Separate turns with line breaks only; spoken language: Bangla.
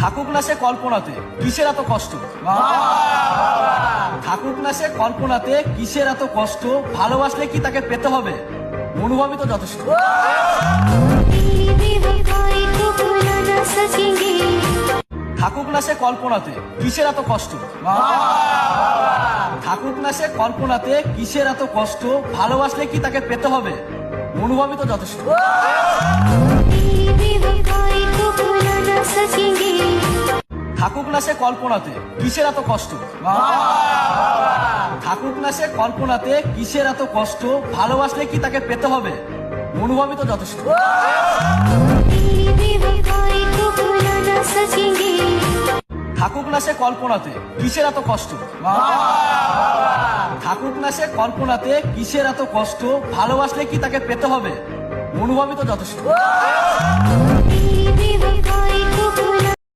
থাকুক না সে কল্পনাতে কিসের এত কষ্ট, থাকুক না সে কল্পনাতে কিসের এত কষ্ট, ভালোবাসলে কি তাকে পেতে হবে, অনুভবই তো যথেষ্ট। থাকুক না সে কল্পনাতে কিসের এত কষ্ট, থাকুক না সে কল্পনাতে কিসের এত কষ্ট, ভালোবাসলে কি তাকে পেতে হবে, অনুভবই তো যথেষ্ট। থাকুক না সে কল্পনাতে কিসের এত কষ্ট, থাকুক না সে কল্পনাতে কিসের এত কষ্ট, ভালোবাসলে কি তাকে পেতে হবে, অনুভবই তো যথেষ্ট। থাকুক না সে কল্পনাতে কিসের এত কষ্ট, থাকুক না সে কল্পনাতে কিসের এত কষ্ট, ভালোবাসলে কি তাকে পেতে হবে, অনুভবই তো যথেষ্ট।